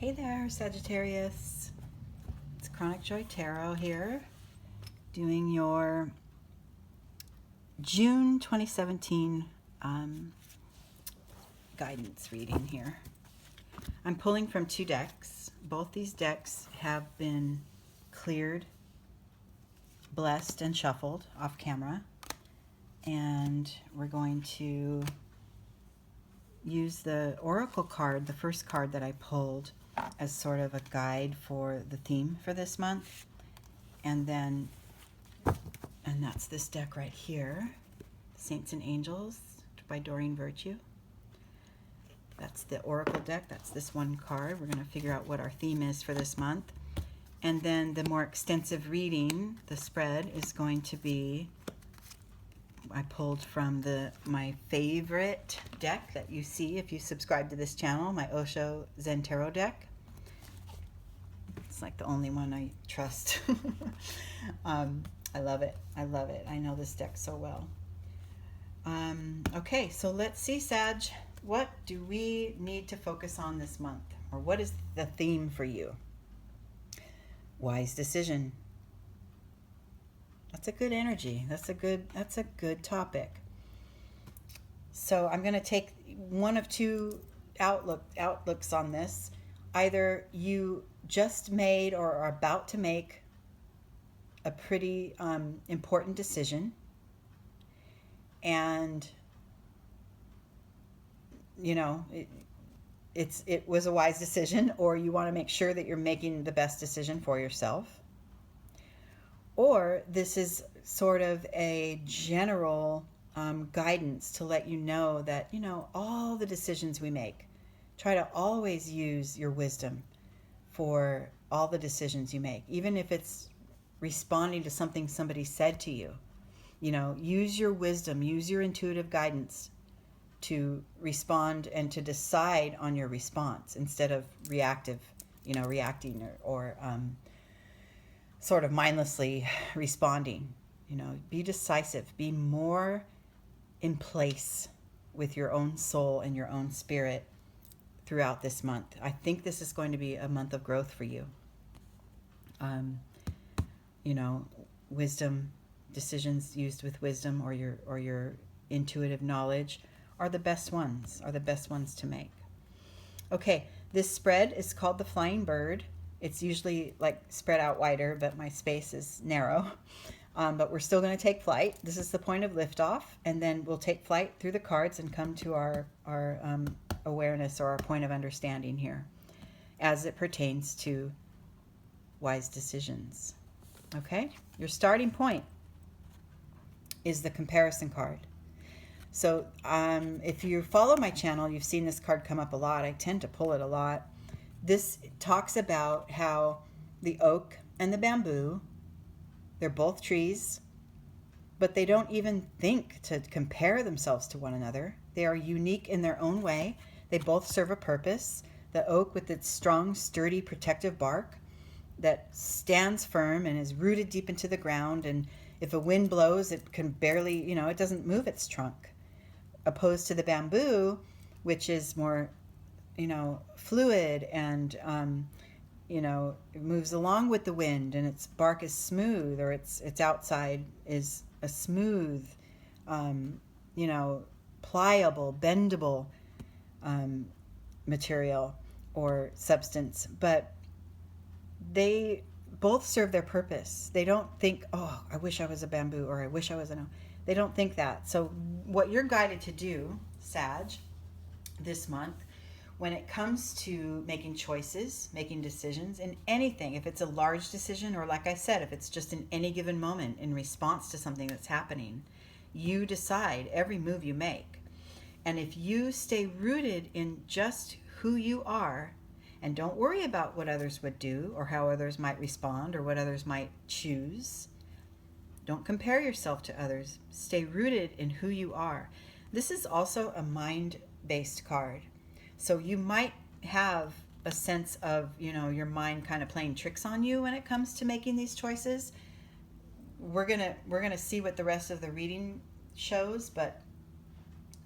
Hey there, Sagittarius. It's Chronic Joy Tarot here, doing your June 2017 guidance reading here. I'm pulling from two decks. Both these decks have been cleared, blessed, and shuffled off camera. And we're going to use the Oracle card, the first card that I pulled, as sort of a guide for the theme for this month. And that's this deck right here, Saints and Angels by Doreen Virtue. That's the Oracle deck. That's this one card. We're going to figure out what our theme is for this month. And then the more extensive reading, the spread, is going to be, I pulled from my favorite deck that you see if you subscribe to this channel, my Osho Zen Tarot deck. It's like the only one I trust. I love it. I love it. I know this deck so well. Okay, so let's see, Sag. What do we need to focus on this month? Or what is the theme for you? Wise decision. That's a good energy. That's a good topic. So I'm going to take one of two outlooks on this. Either you just made or are about to make a pretty important decision, and you know it was a wise decision, or you want to make sure that you're making the best decision for yourself. Or this is sort of a general guidance to let you know that, all the decisions we make, try to always use your wisdom for all the decisions you make. Even if it's responding to something somebody said to you, use your wisdom, use your intuitive guidance to respond and to decide on your response instead of reacting or sort of mindlessly responding. Be decisive, be more in place with your own soul and your own spirit throughout this month. I think this is going to be a month of growth for you. Wisdom, decisions used with wisdom or your intuitive knowledge are the best ones to make. Okay, this spread is called the Flying Bird. It's usually like spread out wider, but my space is narrow. But we're still going to take flight. This is the point of liftoff, and then we'll take flight through the cards and come to our awareness or our point of understanding here as it pertains to wise decisions. Okay? Your starting point is the comparison card. So if you follow my channel, you've seen this card come up a lot. I tend to pull it a lot. This talks about how the oak and the bamboo, they're both trees, but they don't even think to compare themselves to one another. They are unique in their own way. They both serve a purpose. The oak with its strong, sturdy, protective bark that stands firm and is rooted deep into the ground, and if a wind blows, it can barely, it doesn't move its trunk. Opposed to the bamboo, which is more fluid and it moves along with the wind, and its bark is smooth, or its outside is a smooth, pliable, bendable material or substance. But they both serve their purpose. They don't think, oh, I wish I was a bamboo, or I wish I was a no. They don't think that. So what you're guided to do, Sag, this month, when it comes to making choices, making decisions in anything, if it's a large decision, or like I said, if it's just in any given moment in response to something that's happening, you decide every move you make. And if you stay rooted in just who you are and don't worry about what others would do or how others might respond or what others might choose, don't compare yourself to others. Stay rooted in who you are. This is also a mind-based card. So you might have a sense of, your mind kind of playing tricks on you when it comes to making these choices. We're gonna see what the rest of the reading shows, but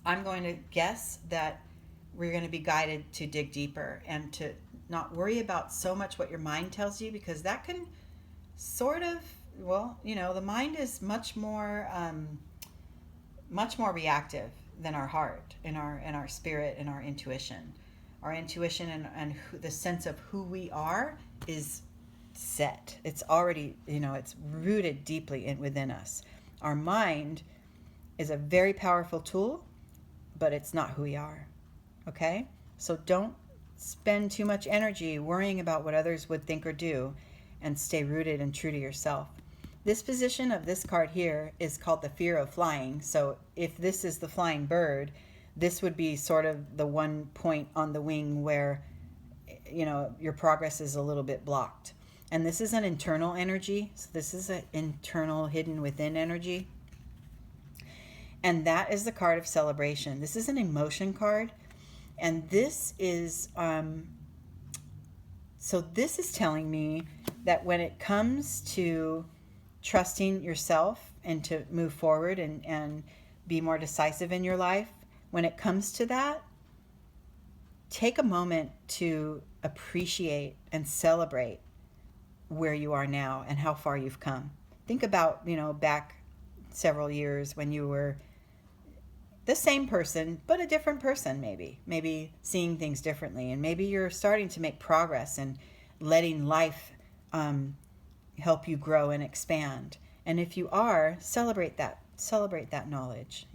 I'm going to guess that we're going to be guided to dig deeper and to not worry about so much what your mind tells you, because that can sort of, well, the mind is much more reactive than our heart and our spirit and our intuition. Our intuition and the sense of who we are is set. It's already, it's rooted deeply within us. Our mind is a very powerful tool, but it's not who we are. Okay? So don't spend too much energy worrying about what others would think or do, and stay rooted and true to yourself. This position of this card here is called the fear of flying. So if this is the flying bird, this would be sort of the one point on the wing where, your progress is a little bit blocked. And this is an internal energy. So this is an internal, hidden within energy. And that is the card of celebration. This is an emotion card. And this is, so this is telling me that when it comes to trusting yourself and to move forward and be more decisive in your life, when it comes to that, take a moment to appreciate and celebrate where you are now and how far you've come. Think about, back several years when you were the same person, but a different person, maybe seeing things differently. And maybe you're starting to make progress and letting life help you grow and expand. And if you are, celebrate that knowledge,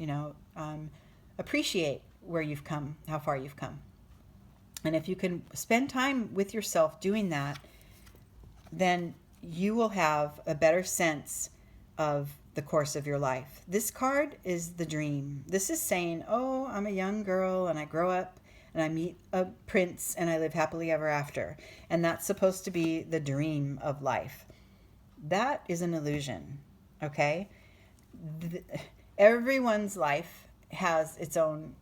appreciate where you've come, how far you've come. And if you can spend time with yourself doing that, then you will have a better sense of the course of your life. This card is the dream. This is saying, oh, I'm a young girl and I grow up and I meet a prince and I live happily ever after. And that's supposed to be the dream of life. That is an illusion, okay? Everyone's life has its own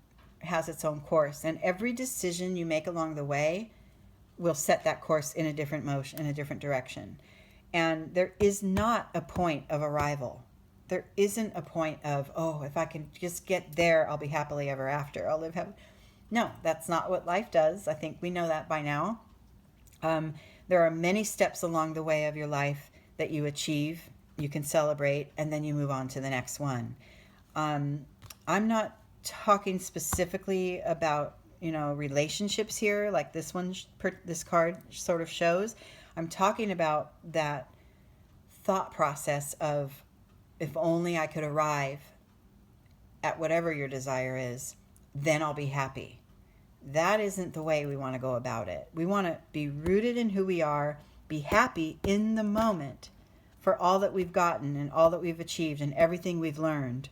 course, and every decision you make along the way will set that course in a different motion, in a different direction. And there is not a point of arrival. There isn't a point of, oh, if I can just get there, I'll be happily ever after. I'll live happily. No, that's not what life does. I think we know that by now. There are many steps along the way of your life that you achieve, you can celebrate, and then you move on to the next one. I'm not talking specifically about, relationships here, like this card sort of shows. I'm talking about that thought process of, if only I could arrive at whatever your desire is, then I'll be happy. That isn't the way we want to go about it. We want to be rooted in who we are, be happy in the moment for all that we've gotten and all that we've achieved and everything we've learned.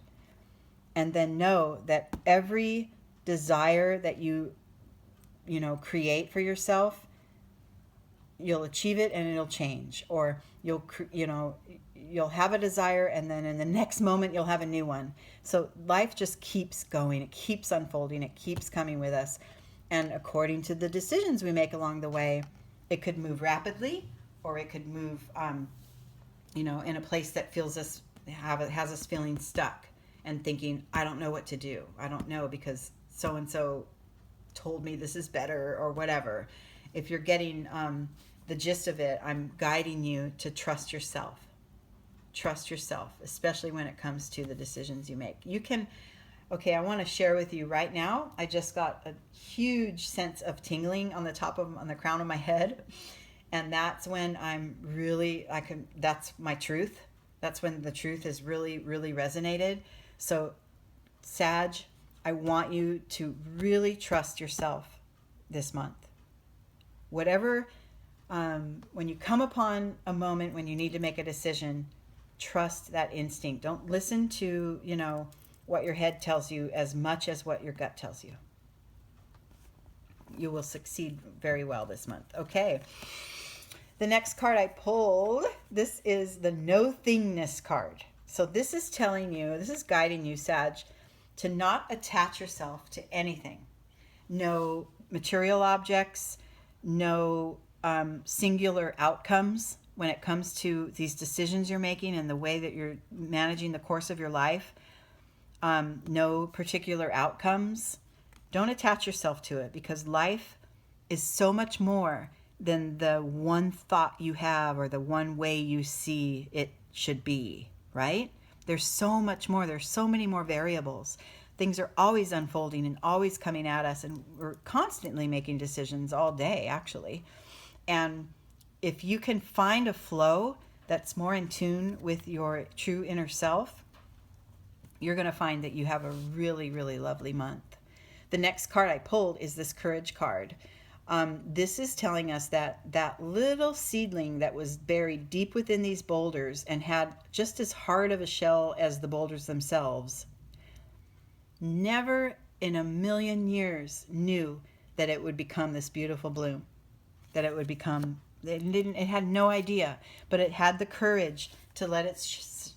And then know that every desire that you create for yourself, you'll achieve it and it'll change. Or you'll have a desire and then in the next moment you'll have a new one. So life just keeps going. It keeps unfolding. It keeps coming with us. And according to the decisions we make along the way, it could move rapidly, or it could move, in a place that has us feeling stuck and thinking, I don't know what to do. I don't know because so-and-so told me this is better or whatever. If you're getting the gist of it, I'm guiding you to trust yourself. Trust yourself, especially when it comes to the decisions you make. I want to share with you right now, I just got a huge sense of tingling on the crown of my head. And that's when that's my truth. That's when the truth has really, really resonated. So, Sag, I want you to really trust yourself this month. Whatever, when you come upon a moment when you need to make a decision, trust that instinct. Don't listen to, what your head tells you as much as what your gut tells you. You will succeed very well this month. Okay. The next card I pulled, this is the no thingness card. So this is guiding you, Sag, to not attach yourself to anything. No material objects, no singular outcomes when it comes to these decisions you're making and the way that you're managing the course of your life. No particular outcomes. Don't attach yourself to it, because life is so much more than the one thought you have or the one way you see it should be, right? There's so much more. There's so many more variables. Things are always unfolding and always coming at us, and we're constantly making decisions all day, actually. And if you can find a flow that's more in tune with your true inner self, you're going to find that you have a really, really lovely month. The next card I pulled is this courage card. This is telling us that that little seedling that was buried deep within these boulders and had just as hard of a shell as the boulders themselves, never in a million years knew that it would become this beautiful bloom, that it would become, it had no idea, but it had the courage to let its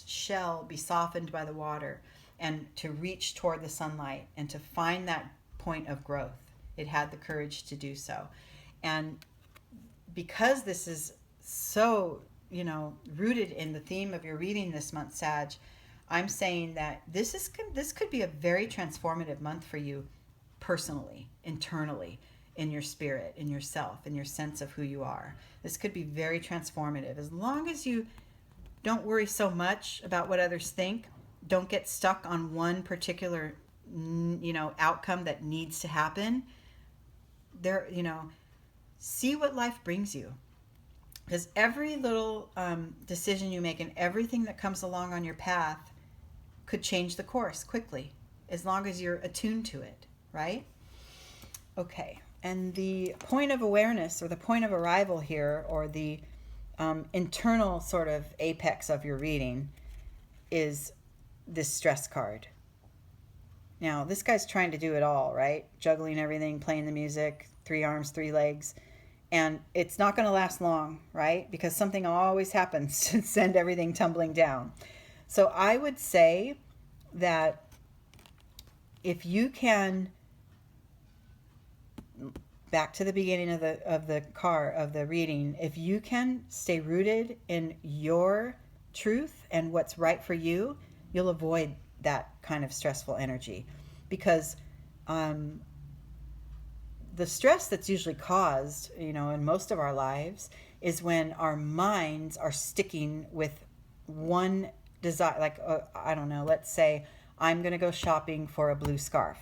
shell be softened by the water and to reach toward the sunlight and to find that point of growth. It had the courage to do so. And because this is so, rooted in the theme of your reading this month, Sag, I'm saying that this could be a very transformative month for you personally, internally, in your spirit, in yourself, in your sense of who you are. This could be very transformative. As long as you don't worry so much about what others think, don't get stuck on one particular, outcome that needs to happen. See what life brings you. Because every little decision you make and everything that comes along on your path could change the course quickly, as long as you're attuned to it, right? Okay, and the point of awareness, or the point of arrival here, or the internal sort of apex of your reading, is this stress card. Now, this guy's trying to do it all, right? Juggling everything, playing the music, 3 arms, 3 legs. And it's not going to last long, right? Because something always happens to send everything tumbling down. So I would say that if you can, back to the beginning of the reading, if you can stay rooted in your truth and what's right for you, you'll avoid that kind of stressful energy. Because the stress that's usually caused, in most of our lives, is when our minds are sticking with one desire. Like, I don't know, let's say I'm going to go shopping for a blue scarf.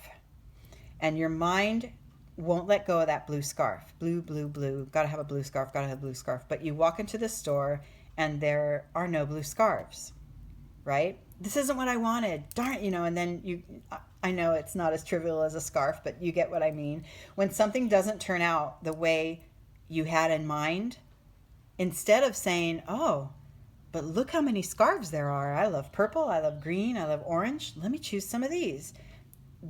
And your mind won't let go of that blue scarf. Blue, blue, blue. Got to have a blue scarf, got to have a blue scarf. But you walk into the store and there are no blue scarves, right? This isn't what I wanted. Darn, and then I know it's not as trivial as a scarf, but you get what I mean. When something doesn't turn out the way you had in mind, instead of saying, oh, but look how many scarves there are. I love purple, I love green, I love orange. Let me choose some of these.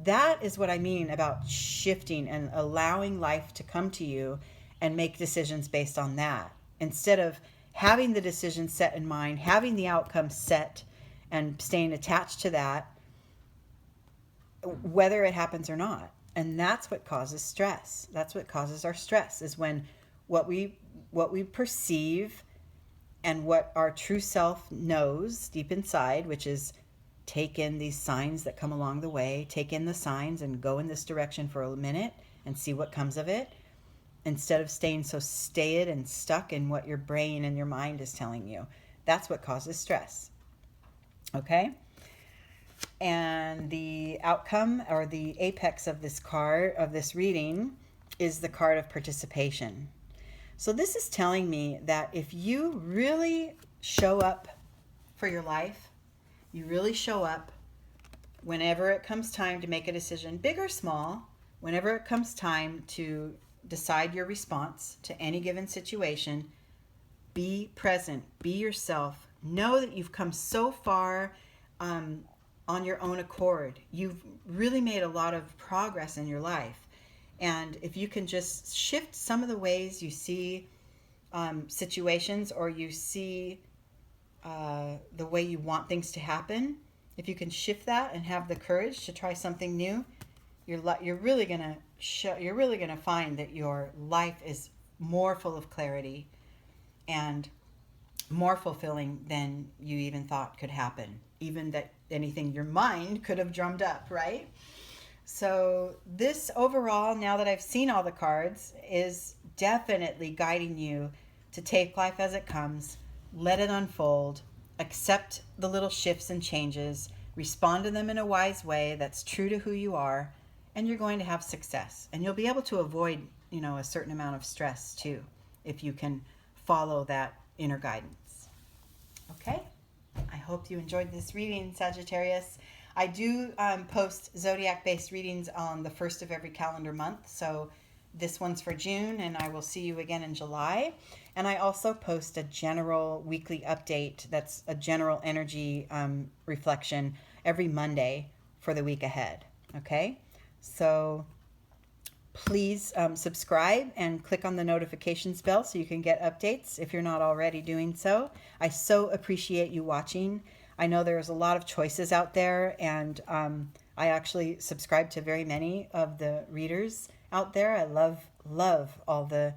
That is what I mean about shifting and allowing life to come to you and make decisions based on that. Instead of having the decision set in mind, having the outcome set, and staying attached to that, whether it happens or not. And that's what causes stress. That's what causes our stress, is when what we perceive and what our true self knows deep inside, which is take in these signs that come along the way, take in the signs and go in this direction for a minute and see what comes of it, instead of staying so staid and stuck in what your brain and your mind is telling you. That's what causes stress. Okay? And the outcome, or the apex of this card, of this reading, is the card of participation. So this is telling me that if you really show up for your life, you really show up whenever it comes time to make a decision, big or small, whenever it comes time to decide your response to any given situation, be present, be yourself. Know that you've come so far on your own accord. You've really made a lot of progress in your life. And if you can just shift some of the ways you see situations, or you see the way you want things to happen, if you can shift that and have the courage to try something new, you're really gonna find that your life is more full of clarity and more fulfilling than you even thought could happen, even that anything your mind could have drummed up, right? So this overall, now that I've seen all the cards, is definitely guiding you to take life as it comes, let it unfold, accept the little shifts and changes, respond to them in a wise way that's true to who you are, and you're going to have success. And you'll be able to avoid, a certain amount of stress too, if you can follow that inner guidance. Okay? I hope you enjoyed this reading, Sagittarius. I do post zodiac-based readings on the first of every calendar month. So this one's for June, and I will see you again in July. And I also post a general weekly update that's a general energy reflection every Monday for the week ahead. Okay? So please subscribe and click on the notifications bell so you can get updates if you're not already doing so. I so appreciate you watching. I know there's a lot of choices out there, and I actually subscribe to very many of the readers out there. I love all the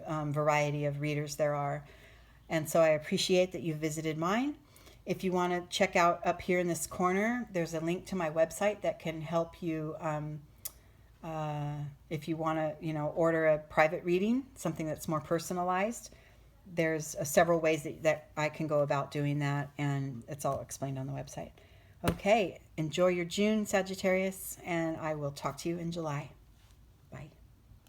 variety of readers there are. And so I appreciate that you visited mine. If you want to check out up here in this corner, there's a link to my website that can help you if you want to, order a private reading, something that's more personalized. There's several ways that I can go about doing that, and it's all explained on the website. Okay, enjoy your June, Sagittarius, and I will talk to you in July.